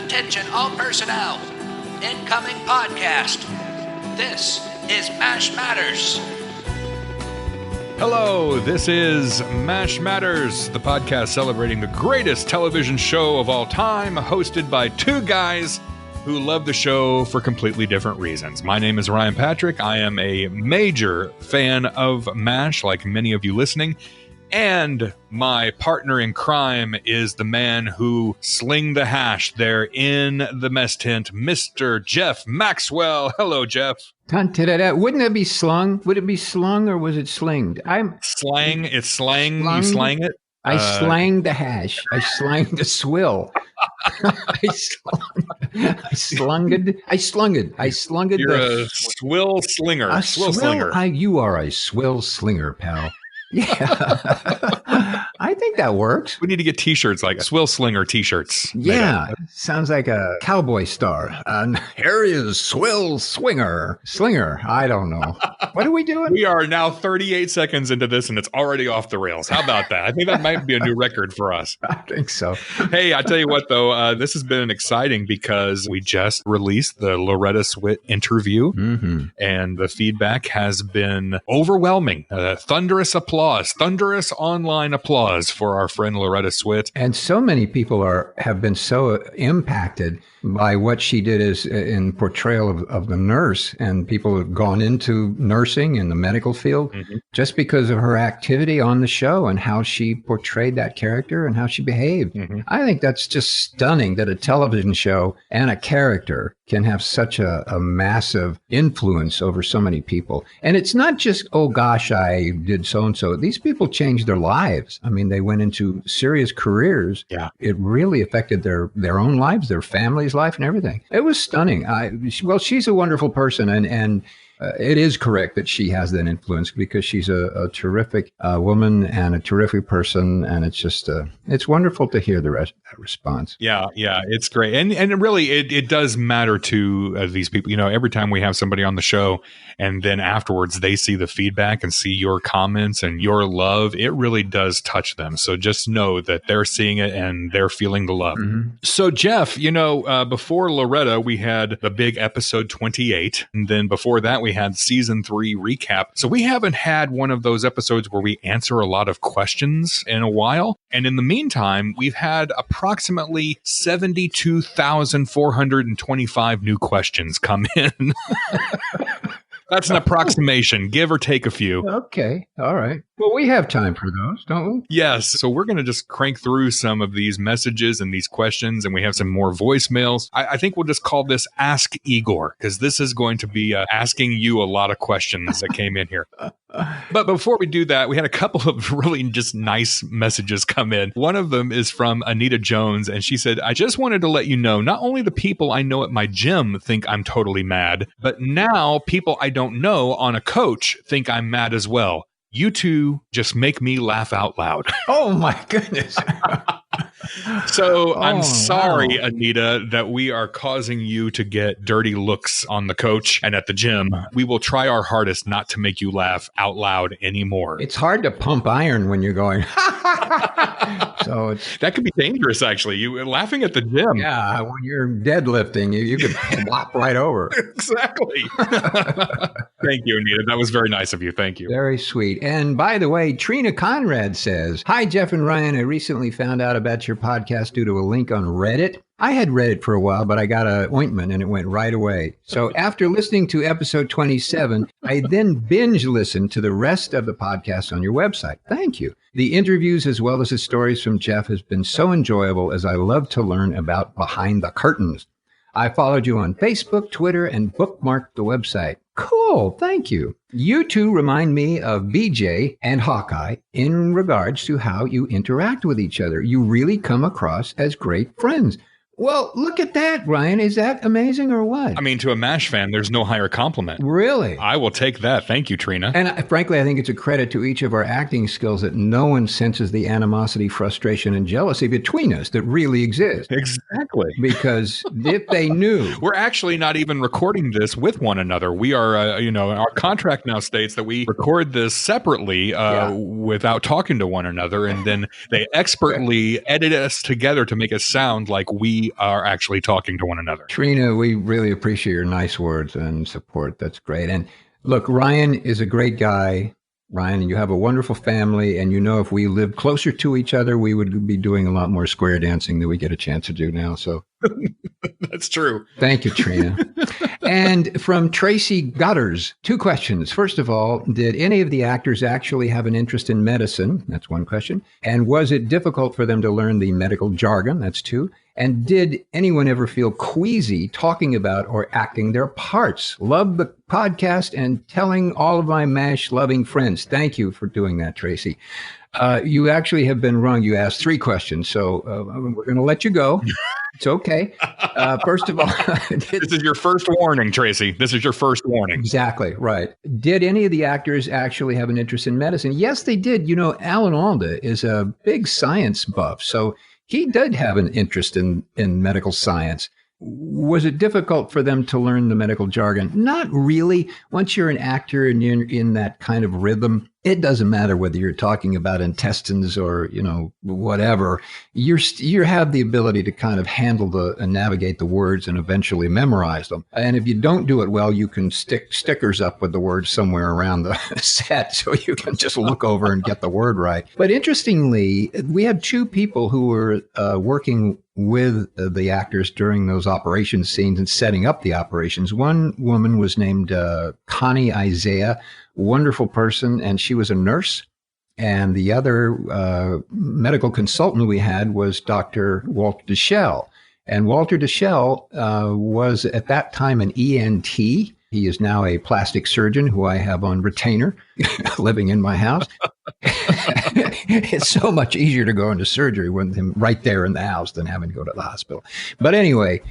Attention all personnel. Incoming podcast. This is MASH Matters. Hello, this is MASH Matters, the podcast celebrating the greatest television show of all time, hosted by two guys who love the show for completely different reasons. My name is Ryan Patrick. I am a major fan of MASH, like many of you listening. And my partner in crime is the man who slinged the hash there in the mess tent, Mr. Jeff Maxwell. Hello, Jeff. Wouldn't it be slung? Would it be slung or was it slinged? Slang. It's slang. You slang it? I slanged the hash. I slanged the swill. I slung it. You're a swill slinger. A swill slinger. You are a swill slinger, pal. Yeah. I think that works. We need to get t-shirts, like swill slinger t-shirts. Yeah. Sounds like a cowboy star. Here is swill slinger. I don't know. What are we doing? We are now 38 seconds into this and it's already off the rails. How about that? I think that might be a new record for us. I think so. Hey, I tell you what, though, this has been exciting because we just released the Loretta Swit interview and the feedback has been overwhelming. Thunderous online applause for our friend Loretta Swit. And so many people have been so impacted by what she did as in portrayal of the nurse, and people have gone into nursing in the medical field just because of her activity on the show and how she portrayed that character and how she behaved. I think that's just stunning that a television show and a character can have such a massive influence over so many people. And it's not just, oh gosh, I did so-and-so. These people changed their lives. I mean, they went into serious careers. Yeah. It really affected their own lives, their family's life and everything. It was stunning. She's a wonderful person, and it is correct that she has that influence because she's a terrific woman and a terrific person, and it's just it's wonderful to hear the response. Yeah, it's great, and really, it does matter to these people. You know, every time we have somebody on the show, and then afterwards they see the feedback and see your comments and your love, it really does touch them. So just know that they're seeing it and they're feeling the love. So Jeff, you know, before Loretta, we had the big episode 28, and then before that we had season 3 recap. So we haven't had one of those episodes where we answer a lot of questions in a while. And in the meantime, we've had approximately 72,425 new questions come in. That's an approximation, give or take a few. Okay. All right. Well, we have time for those, don't we? Yes. So we're going to just crank through some of these messages and these questions, and we have some more voicemails. I think we'll just call this Ask Igor, because this is going to be asking you a lot of questions that came in here. But before we do that, we had a couple of really just nice messages come in. One of them is from Anita Jones, and she said, I just wanted to let you know, not only the people I know at my gym think I'm totally mad, but now people I don't know on a coach think I'm mad as well. You two just make me laugh out loud. Oh, my goodness. So I'm sorry, Anita, that we are causing you to get dirty looks on the coach and at the gym. We will try our hardest not to make you laugh out loud anymore. It's hard to pump iron when you're going, so that could be dangerous, actually. You laughing at the gym. Yeah, when you're deadlifting, you could flop right over. Exactly. Thank you, Anita. That was very nice of you. Thank you. Very sweet. And by the way, Trina Conrad says, hi, Jeff and Ryan. I recently found out about your podcast due to a link on Reddit. I had read it for a while, but I got an ointment and it went right away. So after listening to episode 27, I then binge listened to the rest of the podcast on your website. Thank you. The interviews as well as the stories from Jeff has been so enjoyable, as I love to learn about behind the curtains. I followed you on Facebook, Twitter, and bookmarked the website. Cool. Thank you. You two remind me of BJ and Hawkeye in regards to how you interact with each other. You really come across as great friends. Well, look at that, Ryan. Is that amazing or what? I mean, to a MASH fan, there's no higher compliment. Really? I will take that. Thank you, Trina. And frankly, I think it's a credit to each of our acting skills that no one senses the animosity, frustration, and jealousy between us that really exists. Exactly. Exactly. Because if they knew. We're actually not even recording this with one another. We are, our contract now states that we record this separately without talking to one another. And then they expertly edit us together to make us sound like we are actually talking to one another. Trina, we really appreciate your nice words and support. That's great. And look, Ryan is a great guy. Ryan, you have a wonderful family, and if we lived closer to each other, we would be doing a lot more square dancing than we get a chance to do now. So that's true. Thank you, Trina. And from Tracy Gutters, 2 questions. First of all, did any of the actors actually have an interest in medicine? That's one question. And was it difficult for them to learn the medical jargon? That's 2. And did anyone ever feel queasy talking about or acting their parts? Love the podcast and telling all of my MASH loving friends. Thank you for doing that, Tracy. You actually have been wrong. You asked 3 questions, so we're going to let you go. It's okay. First of all, this is your first warning, Tracy. This is your first warning. Exactly, right. Did any of the actors actually have an interest in medicine? Yes, they did. Alan Alda is a big science buff, so he did have an interest in medical science. Was it difficult for them to learn the medical jargon? Not really. Once you're an actor and you're in that kind of rhythm, it doesn't matter whether you're talking about intestines or, whatever. You have the ability to kind of handle and navigate the words and eventually memorize them. And if you don't do it well, you can stick stickers up with the words somewhere around the set so you can just look over and get the word right. But interestingly, we had 2 people who were working with the actors during those operation scenes and setting up the operations. One woman was named Connie Isaiah, wonderful person, and she was a nurse. And the other medical consultant we had was Dr. Walter Deschel. And Walter Deschel was at that time an ENT. He is now a plastic surgeon who I have on retainer living in my house. It's so much easier to go into surgery with him right there in the house than having to go to the hospital. But anyway,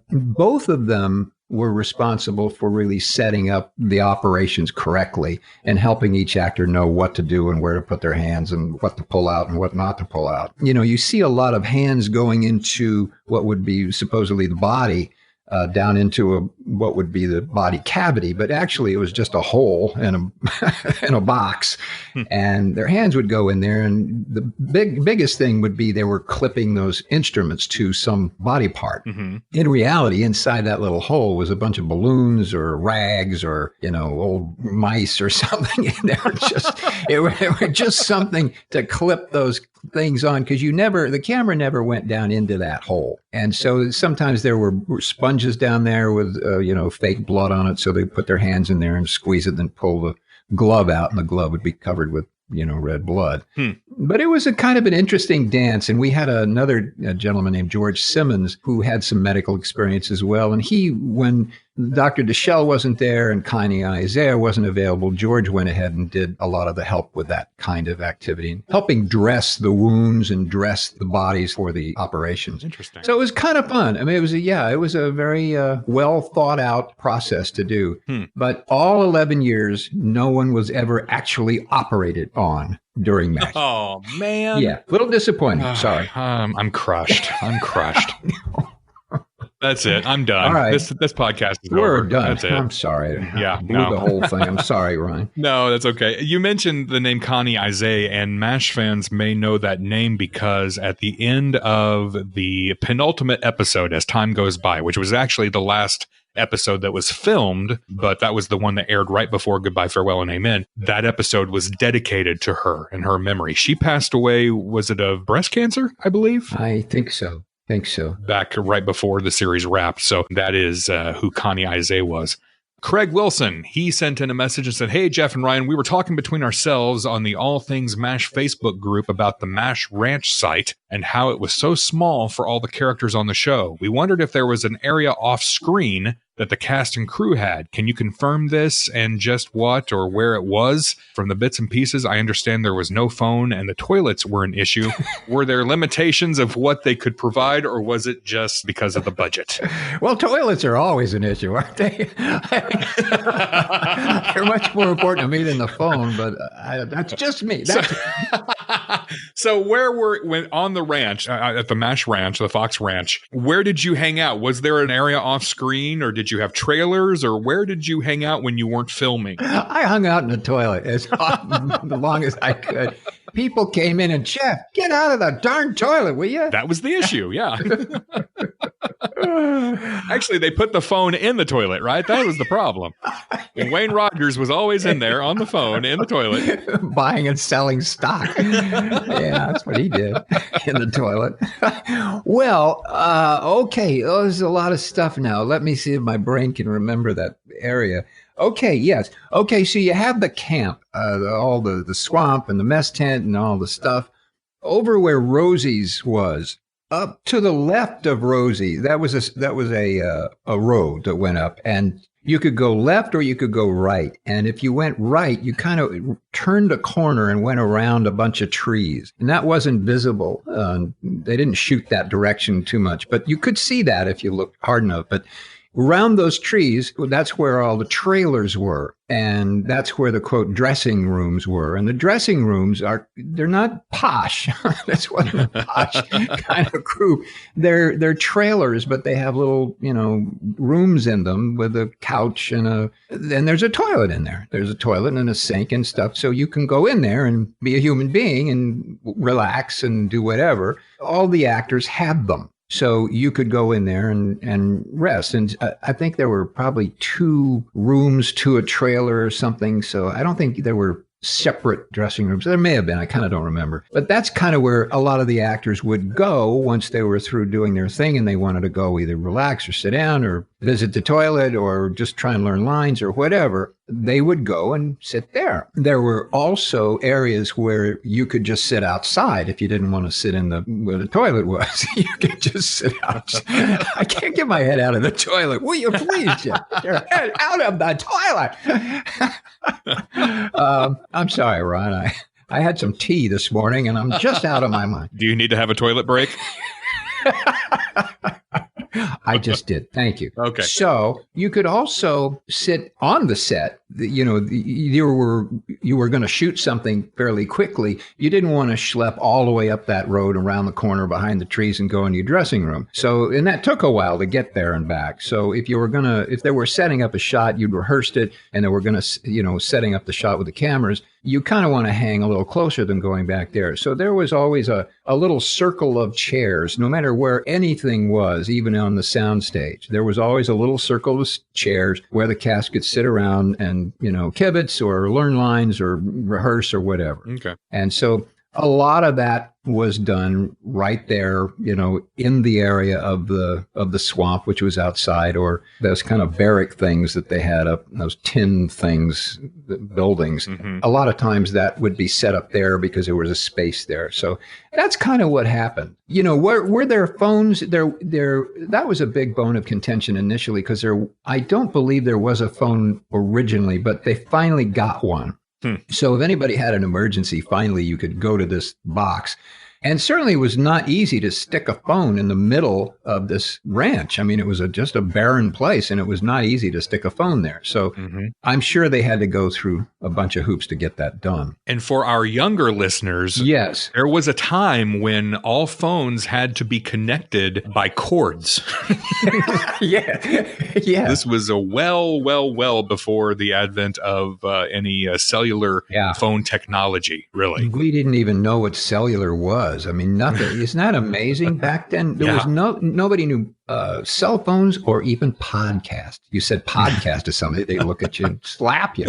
both of them were responsible for really setting up the operations correctly and helping each actor know what to do and where to put their hands and what to pull out and what not to pull out. You see a lot of hands going into what would be supposedly the body, down into what would be the body cavity, but actually it was just a hole in a box, and their hands would go in there. And the biggest thing would be they were clipping those instruments to some body part. Mm-hmm. In reality, inside that little hole was a bunch of balloons or rags or old mice or something in there. It was just something to clip those things on, because the camera never went down into that hole. And so sometimes there were sponges down there with, fake blood on it. So they put their hands in there and squeeze it, then pull the glove out, and the glove would be covered with, red blood. But it was a kind of an interesting dance. And we had another gentleman named George Simmons who had some medical experience as well. And when Dr. Deschel wasn't there and Connie Isaiah wasn't available, George went ahead and did a lot of the help with that kind of activity, helping dress the wounds and dress the bodies for the operations. Interesting. So it was kind of fun. I mean, it was a very well thought out process to do. But all 11 years, no one was ever actually operated on during MASH. Oh, man. Yeah, a little disappointing. Sorry. I'm crushed. That's it. I'm done. All right. This podcast is over. We're done. That's it. I'm sorry. Yeah. Blew the whole thing. I'm sorry, Ryan. No, that's okay. You mentioned the name Connie Isaiah, and MASH fans may know that name because at the end of the penultimate episode, as time goes by, which was actually the last episode that was filmed, but that was the one that aired right before Goodbye, Farewell, and Amen. That episode was dedicated to her and her memory. She passed away, was it of breast cancer, I believe? I think so. Back right before the series wrapped. So that is who Connie Isaiah was. Craig Wilson, he sent in a message and said, "Hey, Jeff and Ryan, we were talking between ourselves on the All Things MASH Facebook group about the MASH Ranch site and how it was so small for all the characters on the show. We wondered if there was an area off screen that the cast and crew had. Can you confirm this and just what or where it was? From the bits and pieces, I understand there was no phone and the toilets were an issue. Were there limitations of what they could provide, or was it just because of the budget?" Well, toilets are always an issue, aren't they? They're much more important to me than the phone, but that's just me. So when on the ranch, at the MASH Ranch, the Fox Ranch, where did you hang out? Was there an area off screen, or did you have trailers, or where did you hang out when you weren't filming? I hung out in the toilet the longest I could. People came in and, Jeff, get out of the darn toilet, will you? That was the issue, yeah. Actually, they put the phone in the toilet, right? That was the problem. And Wayne Rogers was always in there on the phone in the toilet. Buying and selling stock. Yeah, that's what he did in the toilet. Well, okay. Oh, there's a lot of stuff now. Let me see if my brain can remember that area. Okay, yes. Okay, so you have the camp, all the swamp and the mess tent and all the stuff. Over where Rosie's was, up to the left of Rosie, that was a road that went up, and you could go left or you could go right. And if you went right, you kind of turned a corner and went around a bunch of trees. And that wasn't visible. They didn't shoot that direction too much, but you could see that if you looked hard enough. But around those trees, that's where all the trailers were. And that's where the, quote, dressing rooms were. And the dressing rooms they're not posh. That's what a posh kind of group. They're trailers, but they have little, rooms in them with a couch and there's a toilet in there. There's a toilet and a sink and stuff. So you can go in there and be a human being and relax and do whatever. All the actors had them. So you could go in there and rest. And I think there were probably 2 rooms to a trailer or something. So I don't think there were separate dressing rooms. There may have been. I kind of don't remember. But that's kind of where a lot of the actors would go once they were through doing their thing and they wanted to go either relax or sit down or visit the toilet or just try and learn lines or whatever. They would go and sit there. There were also areas where you could just sit outside if you didn't want to sit where the toilet was. You could just sit outside. I can't get my head out of the toilet. Will you please get your head out of the toilet? I'm sorry, Ron. I had some tea this morning and I'm just out of my mind. Do you need to have a toilet break? I just did. Thank you. Okay. So you could also sit on the set. You were going to shoot something fairly quickly. You didn't want to schlep all the way up that road around the corner behind the trees and go into your dressing room. And that took a while to get there and back. So if they were setting up a shot, you'd rehearsed it and they were going to, setting up the shot with the cameras, you kind of want to hang a little closer than going back there. So there was always a little circle of chairs, no matter where anything was, even on the sound stage. There was always a little circle of chairs where the cast could sit around and, kibitz or learn lines or rehearse or whatever. Okay. And so a lot of that was done right there, in the area of the swamp, which was outside, or those kind of barrack things that they had up, those tin things, buildings. Mm-hmm. A lot of times that would be set up there because there was a space there. So that's kind of what happened. Were there phones there? That was a big bone of contention initially because I don't believe there was a phone originally, but they finally got one. So if anybody had an emergency, finally you could go to this box. And certainly it was not easy to stick a phone in the middle of this ranch. I mean, it was just a barren place, and it was not easy to stick a phone there. So I'm sure they had to go through a bunch of hoops to get that done. And for our younger listeners, yes, there was a time when all phones had to be connected by cords. Yeah. This was well before the advent of any cellular phone technology, really. We didn't even know what cellular was. I mean, nothing. Isn't that amazing? Back then, there was nobody knew cell phones or even podcast. You said podcast to somebody, they look at you and slap you.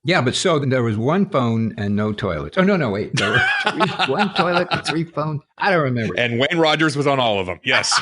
Yeah, but so there was one phone and no toilets. Oh, no, wait. There were one toilet and 3 phones. I don't remember. And Wayne Rogers was on all of them. Yes.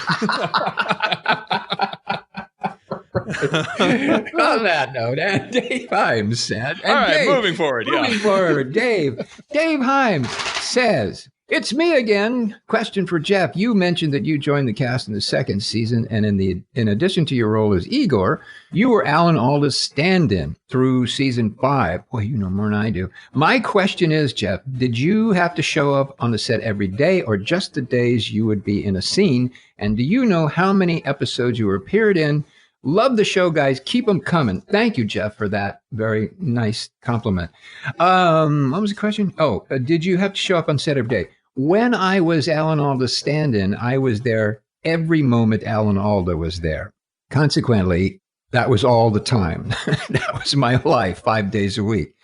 On that note, and Dave Himes said. All right, moving forward. Moving forward, Dave Himes says, "It's me again. Question for Jeff. You mentioned that you joined the cast in the 2nd season, and in addition to your role as Igor, you were Alan Alda's stand-in through season 5. Boy, you know more than I do. My question is, Jeff, did you have to show up on the set every day or just the days you would be in a scene? And do you know how many episodes you appeared in Love the show, guys. Keep them coming. Thank you, Jeff, for that very nice compliment. What was the question? Oh, did you have to show up on set every day? When I was Alan Alda's stand-in, I was there every moment Alan Alda was there. Consequently, that was all the time. That was my life, 5 days a week.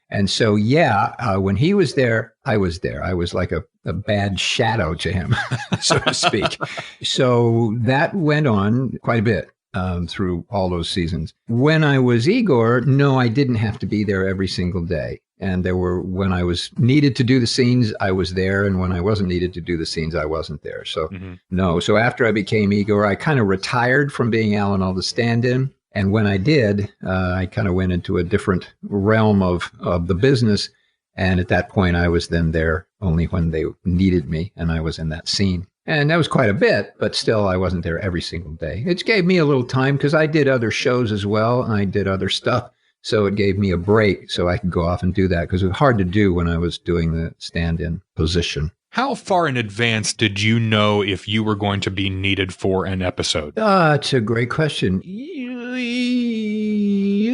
And so, when he was there, I was there. I was like a bad shadow to him, so to speak. So that went on quite a bit through all those seasons. When I was Igor, no, I didn't have to be there every single day. And when I was needed to do the scenes, I was there. And when I wasn't needed to do the scenes, I wasn't there. So no. So after I became Igor, I kind of retired from being Alan Alda stand-in. And when I did, I kind of went into a different realm of the business. And at that point, I was then there only when they needed me. And I was in that scene. And that was quite a bit, but still, I wasn't there every single day. It gave me a little time because I did other shows as well. And I did other stuff. So it gave me a break so I could go off and do that because it was hard to do when I was doing the stand-in position. How far in advance did you know if you were going to be needed for an episode? It's a great question.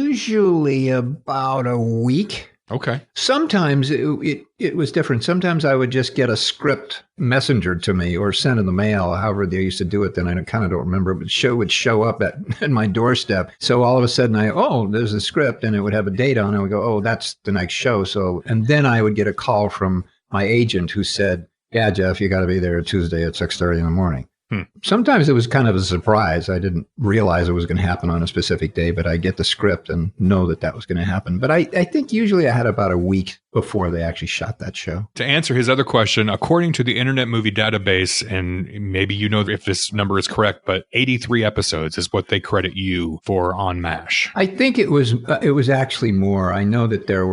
Usually about a week. Okay. Sometimes it was different. Sometimes I would just get a script messengered to me or sent in the mail, however they used to do it then. I kind of don't remember, but show would show up at my doorstep. So all of a sudden there's a script and it would have a date on it. I would go, that's the next show. So, and then I would get a call from my agent who said, yeah, Jeff, you got to be there Tuesday at 6:30 in the morning. Sometimes it was kind of a surprise. I didn't realize it was going to happen on a specific day, but I get the script and know that was going to happen. But I think usually I had about a week before they actually shot that show. To answer his other question, according to the Internet Movie Database, and maybe you know if this number is correct, but 83 episodes is what they credit you for on MASH. I think it was actually more. I know that there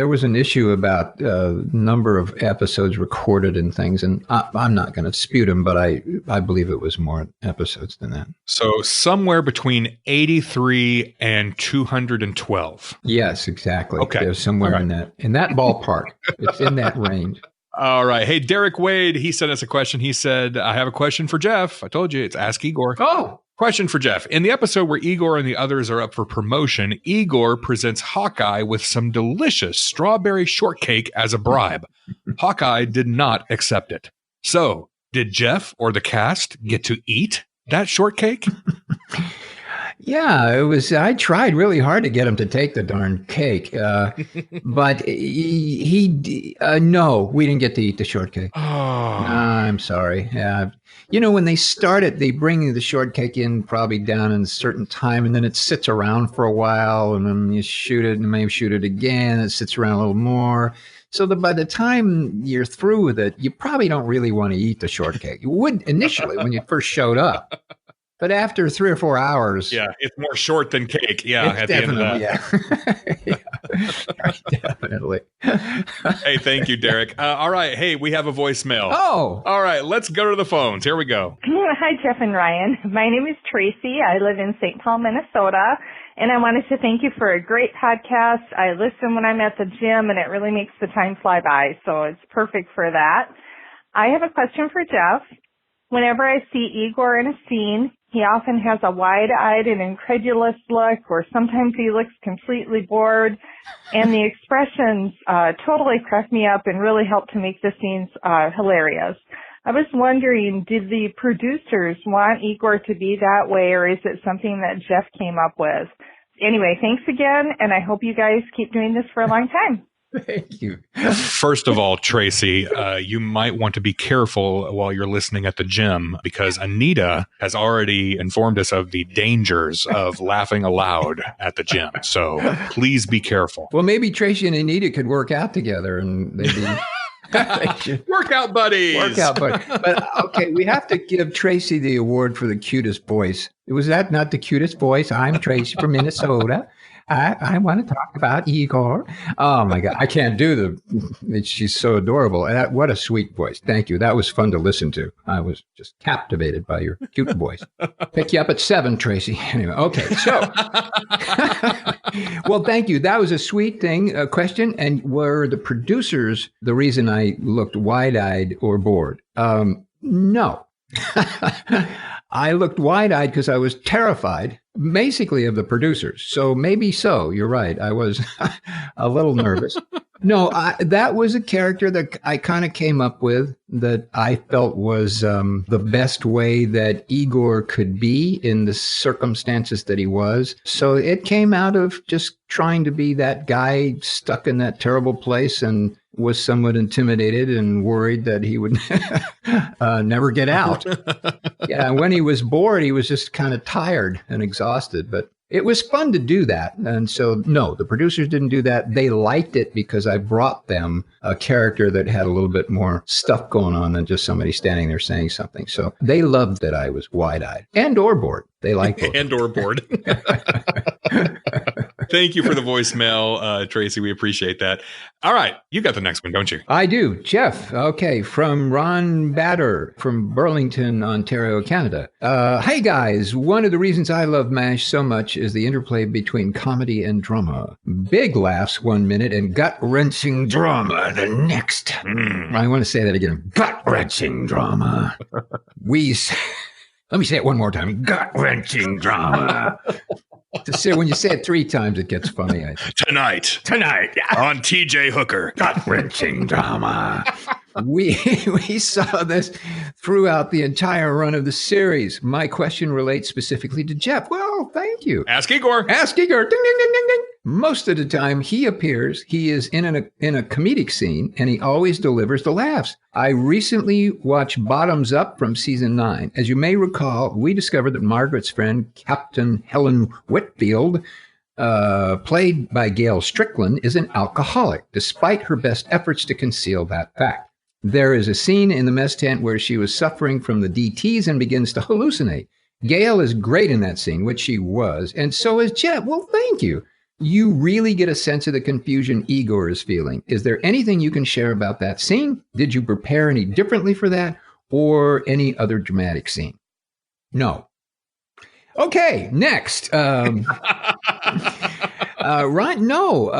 was an issue about number of episodes recorded and things, and I'm not going to dispute them, but I believe it was more episodes than that. So somewhere between 83 and 212. Yes, exactly. Okay. There's somewhere in that ballpark. It's in that range. All right. Hey, Derek Wade, he sent us a question. He said, I have a question for Jeff. I told you, it's Ask Igor. Oh. Question for Jeff. In the episode where Igor and the others are up for promotion, Igor presents Hawkeye with some delicious strawberry shortcake as a bribe. Hawkeye did not accept it. So, did Jeff or the cast get to eat that shortcake? Yeah, it was. I tried really hard to get him to take the darn cake, but no, we didn't get to eat the shortcake. Oh. I'm sorry. When they start it, they bring the shortcake in probably down in a certain time, and then it sits around for a while, and then you shoot it, and maybe shoot it again. It sits around a little more. So by the time you're through with it, you probably don't really want to eat the shortcake. You would initially when you first showed up. But after 3 or 4 hours. Yeah, it's more short than cake. Yeah, at the end of that. Yeah. Definitely. Hey, thank you, Derek. All right. Hey, we have a voicemail. Oh. All right. Let's go to the phones. Here we go. Hi, Jeff and Ryan. My name is Tracy. I live in St. Paul, Minnesota. And I wanted to thank you for a great podcast. I listen when I'm at the gym, and it really makes the time fly by. So it's perfect for that. I have a question for Jeff. Whenever I see Igor in a scene, he often has a wide-eyed and incredulous look, or sometimes he looks completely bored, and the expressions totally crack me up and really help to make the scenes hilarious. I was wondering, did the producers want Igor to be that way, or is it something that Jeff came up with? Anyway, thanks again, and I hope you guys keep doing this for a long time. Thank you. First of all, Tracy, you might want to be careful while you're listening at the gym because Anita has already informed us of the dangers of laughing aloud at the gym. So please be careful. Well, maybe Tracy and Anita could work out together and maybe... Workout buddies. But okay, we have to give Tracy the award for the cutest voice. Was that not the cutest voice? I'm Tracy from Minnesota. I want to talk about Igor. Oh my God, I can't do she's so adorable. What a sweet voice. Thank you. That was fun to listen to. I was just captivated by your cute voice. Pick you up at 7, Tracy. Anyway, okay. So, well, thank you. That was a sweet question. And were the producers the reason I looked wide-eyed or bored? No. I looked wide-eyed because I was terrified, basically, of the producers. So maybe so. You're right. I was a little nervous. No, that was a character that I kind of came up with that I felt was the best way that Igor could be in the circumstances that he was. So it came out of just trying to be that guy stuck in that terrible place and was somewhat intimidated and worried that he would never get out. Yeah, when he was bored, he was just kind of tired and exhausted. But it was fun to do that. And so, no, the producers didn't do that. They liked it because I brought them a character that had a little bit more stuff going on than just somebody standing there saying something. So they loved that I was wide-eyed and or bored. They liked it. And or bored. Thank you for the voicemail, Tracy. We appreciate that. All right. You got the next one, don't you? I do. Jeff. Okay. From Ron Batter from Burlington, Ontario, Canada. Hey, guys. One of the reasons I love MASH so much is the interplay between comedy and drama. Big laughs 1 minute and gut-wrenching drama the next. I want to say that again. Gut-wrenching drama. Let me say it one more time. Gut-wrenching drama. When you say it 3 times, it gets funny. I think. Tonight on TJ Hooker. Gut-wrenching drama. We saw this throughout the entire run of the series. My question relates specifically to Jeff. Well, thank you. Ask Igor. Ask Igor. Ding, ding, ding, ding, ding. Most of the time he appears, he is in a comedic scene, and he always delivers the laughs. I recently watched Bottoms Up from season 9. As you may recall, we discovered that Margaret's friend, Captain Helen Whitfield, played by Gail Strickland, is an alcoholic, despite her best efforts to conceal that fact. There is a scene in the mess tent where she was suffering from the DTs and begins to hallucinate. Gail is great in that scene, which she was, and so is Jeff. Well, thank you. You really get a sense of the confusion Igor is feeling. Is there anything you can share about that scene? Did you prepare any differently for that or any other dramatic scene? No. Okay, next. Right. No,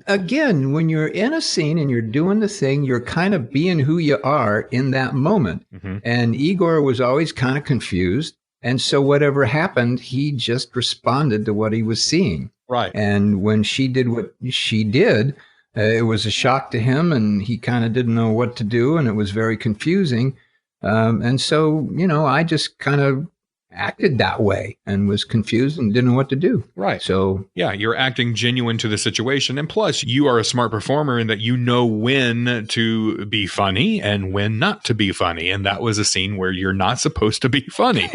again, when you're in a scene and you're doing the thing, you're kind of being who you are in that moment. Mm-hmm. And Igor was always kind of confused. And so whatever happened, he just responded to what he was seeing. Right. And when she did what she did, it was a shock to him and he kind of didn't know what to do. And it was very confusing. And so, I just kind of acted that way and was confused and didn't know what to do. Right. So, yeah, you're acting genuine to the situation. And plus, you are a smart performer in that you know when to be funny and when not to be funny. And that was a scene where you're not supposed to be funny.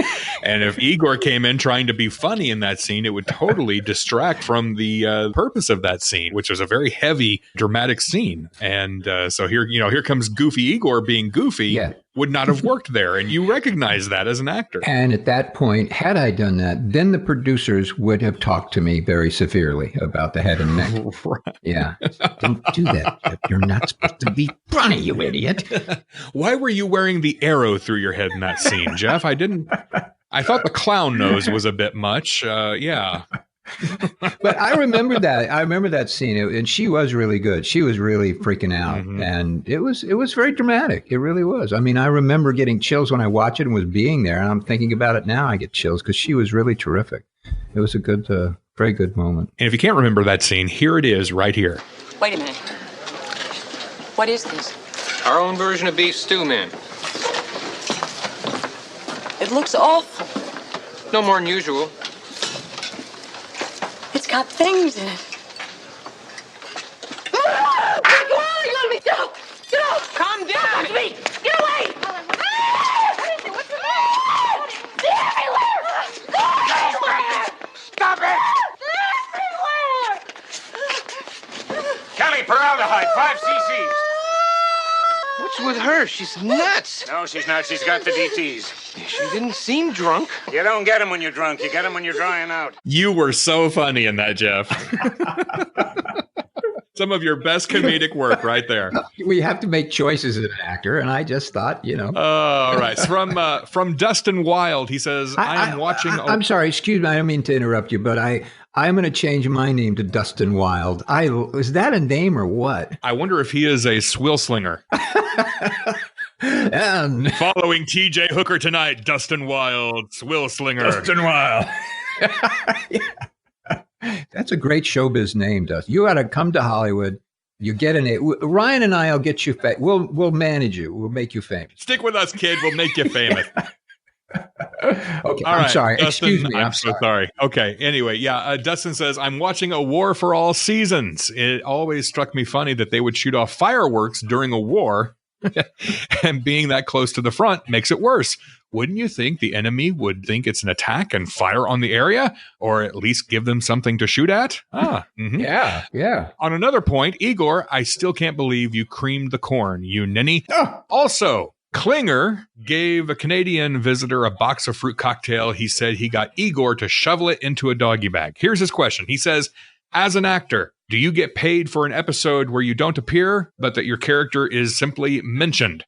And if Igor came in trying to be funny in that scene, it would totally distract from the purpose of that scene, which was a very heavy, dramatic scene. And so here comes goofy Igor being goofy. Yeah. Would not have worked there. And you recognize that as an actor. And at that point, had I done that, then the producers would have talked to me very severely about the head and neck. Right. Yeah. Don't do that, Jeff. You're not supposed to be funny, you idiot. Why were you wearing the arrow through your head in that scene, Jeff? I thought the clown nose was a bit much. Yeah. But I remember that. I remember that scene, and she was really good. She was really freaking out, mm-hmm. And it was very dramatic. It really was. I mean, I remember getting chills when I watched it and was being there, and I'm thinking about it now. I get chills because she was really terrific. It was a good, very good moment. And if you can't remember that scene, here it is, right here. Wait a minute. What is this? Our own version of beef stew, man. It looks awful. No more than usual. It's got things in it. Ah! You let me go! Get off! Calm down! Don't touch me! Get away! Ah! What is it? What's the matter? They're everywhere! They're everywhere! Stop it! They're everywhere! Kelly, formaldehyde, 5 cc's. What's with her? She's nuts. No, she's not. She's got the DTs. She didn't seem drunk. You don't get them when you're drunk. You get them when you're drying out. You were so funny in that, Jeff. Some of your best comedic work right there. We have to make choices as an actor, and I just thought, All right. From Dustin Wild, he says, I am watching. I'm sorry, excuse me. I don't mean to interrupt you, but I'm going to change my name to Dustin Wild. Is that a name or what? I wonder if he is a swill slinger. And Following TJ Hooker tonight, Dustin Wilde's Will Slinger. Dustin Wilde. That's a great showbiz name, Dustin. You got to come to Hollywood. You get in it. Ryan and I will get you. We'll manage you. We'll make you famous. Stick with us, kid. We'll make you famous. Okay, All I'm right, sorry. Dustin, Excuse me. I'm so sorry. Okay. Anyway, yeah. Dustin says, I'm watching A War for All Seasons. It always struck me funny that they would shoot off fireworks during a war, and being that close to the front makes it worse. Wouldn't you think the enemy would think it's an attack and fire on the area, or at least give them something to shoot at? Yeah. On another point, Igor, I still can't believe you creamed the corn, you ninny. Also, Klinger gave a Canadian visitor a box of fruit cocktail. He said he got Igor to shovel it into a doggy bag. Here's his question. He says, as an actor, do you get paid for an episode where you don't appear, but that your character is simply mentioned?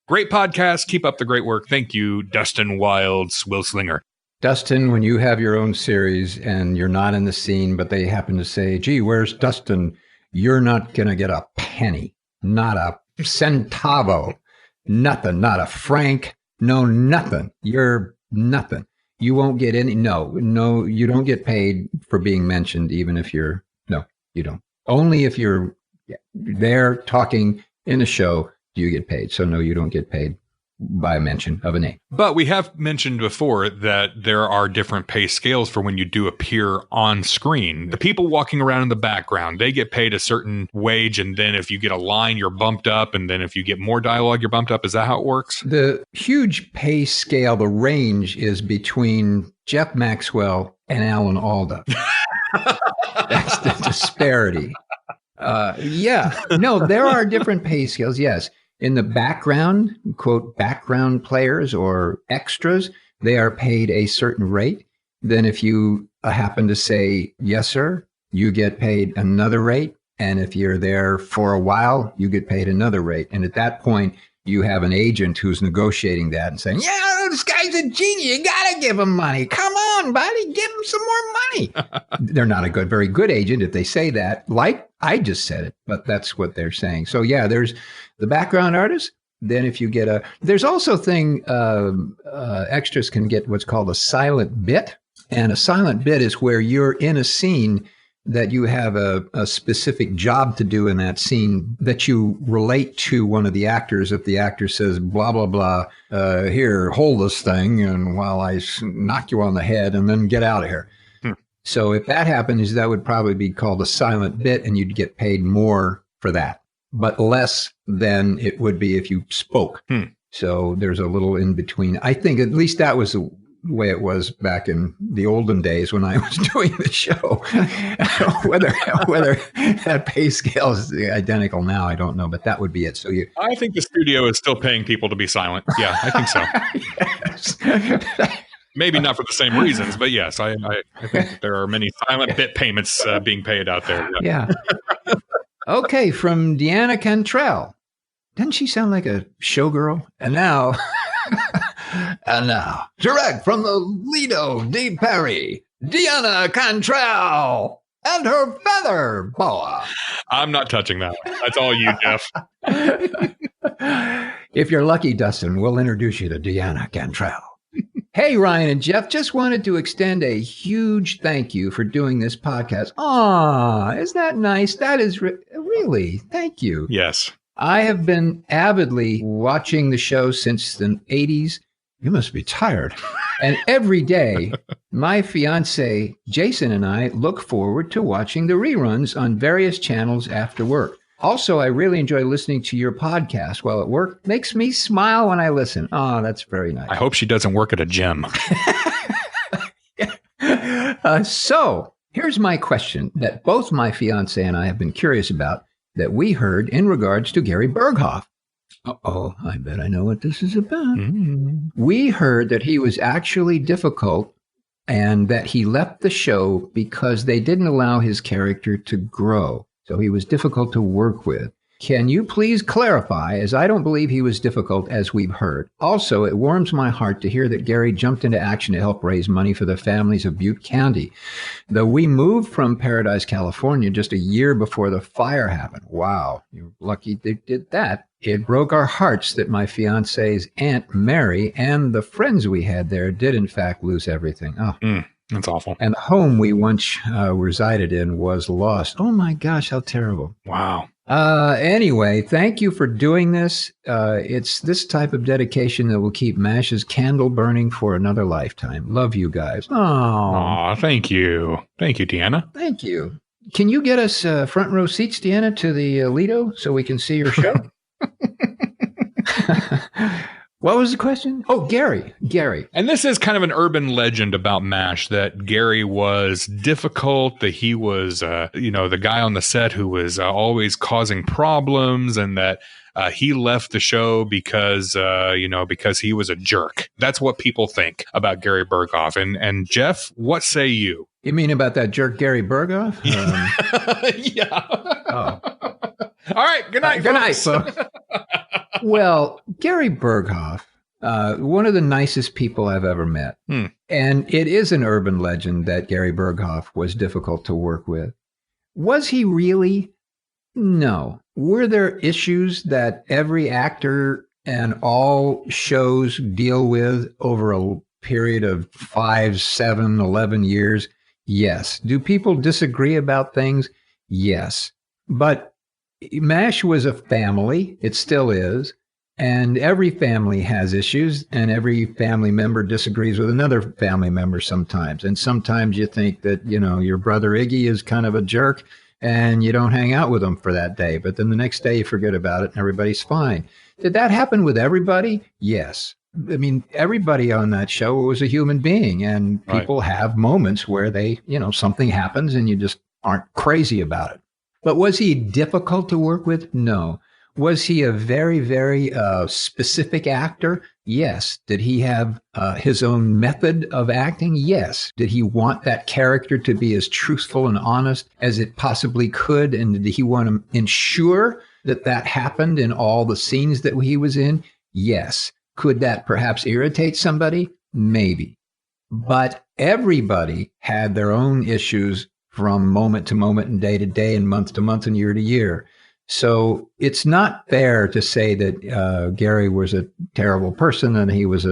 Great podcast. Keep up the great work. Thank you, Dustin Wilde's Will Slinger. Dustin, when you have your own series and you're not in the scene, but they happen to say, gee, where's Dustin? You're not going to get a penny, not a centavo, nothing, not a franc, no, nothing. You're nothing. You won't get any. No, you don't get paid for being mentioned, even if you don't. Only if you're there talking in a show do you get paid. So no, you don't get paid by mention of a name. But we have mentioned before that there are different pay scales for when you do appear on screen. The people walking around in the background, they get paid a certain wage, and then if you get a line, you're bumped up, and then if you get more dialogue, you're bumped up. Is that how it works? The huge pay scale, the range is between Jeff Maxwell and Alan Alda. That's the disparity. There are different pay scales, yes. In the background, quote, background players or extras, they are paid a certain rate. Then if you happen to say, yes, sir, you get paid another rate. And if you're there for a while, you get paid another rate. And at that point, you have an agent who's negotiating that and saying, yeah, this guy's a genius. You got to give him money. Come on, buddy, give him some more money. They're not a very good agent if they say that, like I just said it, but that's what they're saying. So, yeah, there's the background artist. Then if you get there's also extras can get what's called a silent bit. And a silent bit is where you're in a scene that you have a specific job to do in that scene that you relate to one of the actors. If the actor says, blah, blah, blah, here, hold this thing, and while I knock you on the head and then get out of here. So if that happens, that would probably be called a silent bit, and you'd get paid more for that, but less than it would be if you spoke. So there's a little in between. I think at least that was the way it was back in the olden days when I was doing the show. whether that pay scale is identical now, I don't know, but that would be it. So I think the studio is still paying people to be silent. Yeah, I think so. Yes. Maybe not for the same reasons, but yes, I think there are many silent bit payments being paid out there. Yeah. Okay, from Deanna Cantrell. Doesn't she sound like a showgirl? And now, direct from the Lido di Perry, Deanna Cantrell and her feather boa. I'm not touching that one. That's all you, Jeff. If you're lucky, Dustin, we'll introduce you to Deanna Cantrell. Hey, Ryan and Jeff, just wanted to extend a huge thank you for doing this podcast. Aw, isn't that nice? That is really, thank you. Yes. I have been avidly watching the show since the 80s. You must be tired. And every day, my fiance, Jason, and I look forward to watching the reruns on various channels after work. Also, I really enjoy listening to your podcast while at work. Makes me smile when I listen. Oh, that's very nice. I hope she doesn't work at a gym. So here's my question that both my fiance and I have been curious about that we heard in regards to Gary Berghoff. Uh-oh, I bet I know what this is about. We heard that he was actually difficult and that he left the show because they didn't allow his character to grow. So he was difficult to work with. Can you please clarify, as I don't believe he was difficult, as we've heard. Also, it warms my heart to hear that Gary jumped into action to help raise money for the families of Butte County. Though we moved from Paradise, California just a year before the fire happened. Wow, you're lucky they did that. It broke our hearts that my fiance's Aunt Mary and the friends we had there did in fact lose everything. Oh. That's awful. And the home we once resided in was lost. Oh my gosh, how terrible. Wow. Anyway, thank you for doing this. It's this type of dedication that will keep MASH's candle burning for another lifetime. Love you guys. Aw, thank you. Thank you, Deanna. Thank you. Can you get us front row seats, Deanna, to the Lido so we can see your show? What was the question? Oh, Gary. And this is kind of an urban legend about MASH, that Gary was difficult, that he was, the guy on the set who was always causing problems, and that he left the show because he was a jerk. That's what people think about Gary Berghoff. And Jeff, what say you? You mean about that jerk Gary Berghoff? Yeah. Oh. All right. Good night. Good night, folks. Well, Gary Berghoff, one of the nicest people I've ever met. And it is an urban legend that Gary Berghoff was difficult to work with. Was he really? No. Were there issues that every actor and all shows deal with over a period of 5, 7, 11 years? Yes. Do people disagree about things? Yes. But MASH was a family. It still is. And every family has issues, and every family member disagrees with another family member sometimes. And sometimes you think that, your brother Iggy is kind of a jerk and you don't hang out with him for that day. But then the next day you forget about it and everybody's fine. Did that happen with everybody? Yes. I mean, everybody on that show was a human being, and people have moments where they, something happens and you just aren't crazy about it. But was he difficult to work with? No. Was he a very, very specific actor? Yes. Did he have his own method of acting? Yes. Did he want that character to be as truthful and honest as it possibly could? And did he want to ensure that that happened in all the scenes that he was in? Yes. Could that perhaps irritate somebody? Maybe. But everybody had their own issues from moment to moment and day to day and month to month and year to year. So it's not fair to say that Gary was a terrible person and he was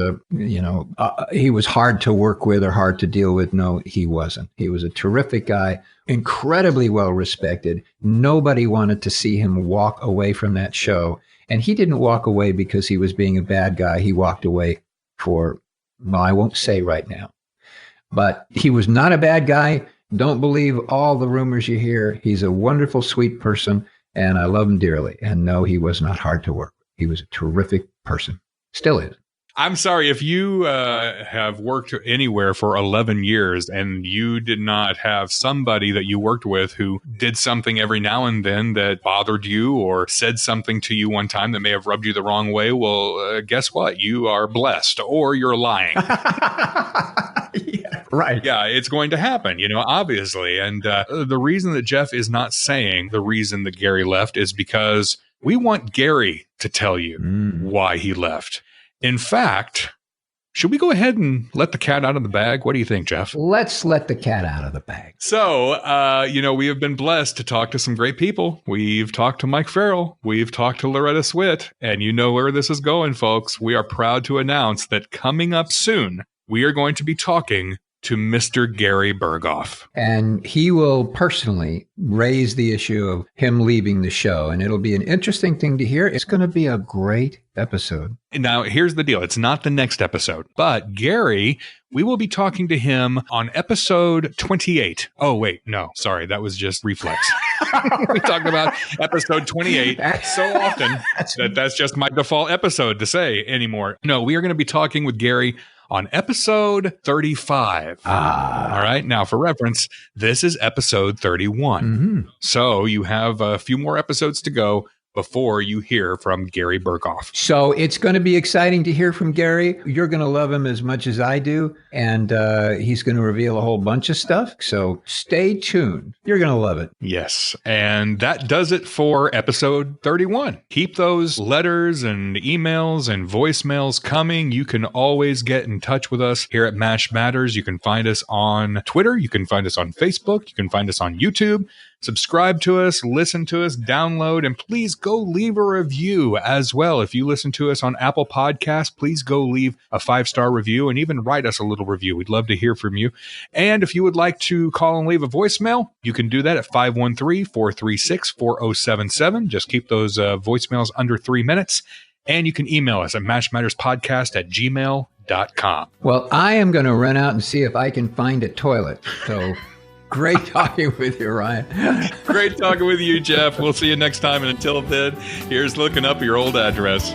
he was hard to work with or hard to deal with. No, he wasn't. He was a terrific guy, incredibly well respected. Nobody wanted to see him walk away from that show. And he didn't walk away because he was being a bad guy. He walked away for, I won't say right now. But he was not a bad guy. Don't believe all the rumors you hear. He's a wonderful, sweet person. And I love him dearly. And no, he was not hard to work with. He was a terrific person. Still is. I'm sorry, if you have worked anywhere for 11 years and you did not have somebody that you worked with who did something every now and then that bothered you or said something to you one time that may have rubbed you the wrong way, well, guess what? You are blessed or you're lying. Yeah, right. Yeah, it's going to happen, obviously. And the reason that Jeff is not saying the reason that Gary left is because we want Gary to tell you why he left. In fact, should we go ahead and let the cat out of the bag? What do you think, Jeff? Let's let the cat out of the bag. So, we have been blessed to talk to some great people. We've talked to Mike Farrell. We've talked to Loretta Swit. And you know where this is going, folks. We are proud to announce that coming up soon, we are going to be talking to Mr. Gary Berghoff. And he will personally raise the issue of him leaving the show. And it'll be an interesting thing to hear. It's going to be a great episode. Now, here's the deal. It's not the next episode, but Gary, we will be talking to him on episode 28. Oh, wait, no, sorry. That was just reflex. We talked about episode 28 so often that's just my default episode to say anymore. No, we are going to be talking with Gary on episode 35. All right. Now, for reference, this is episode 31. So you have a few more episodes to go. before you hear from Gary Burkhoff. So it's going to be exciting to hear from Gary. You're going to love him as much as I do. And he's going to reveal a whole bunch of stuff. So stay tuned. You're going to love it. Yes. And that does it for episode 31. Keep those letters and emails and voicemails coming. You can always get in touch with us here at MASH Matters. You can find us on Twitter. You can find us on Facebook. You can find us on YouTube. Subscribe to us, listen to us, download, and please go leave a review as well. If you listen to us on Apple Podcasts, please go leave a 5-star review and even write us a little review. We'd love to hear from you. And if you would like to call and leave a voicemail, you can do that at 513-436-4077. Just keep those voicemails under 3 minutes. And you can email us at mashmatterspodcast@gmail.com. Well, I am going to run out and see if I can find a toilet. So great talking with you, Ryan. Great talking with you, Jeff. We'll see you next time. And until then, here's looking up your old address.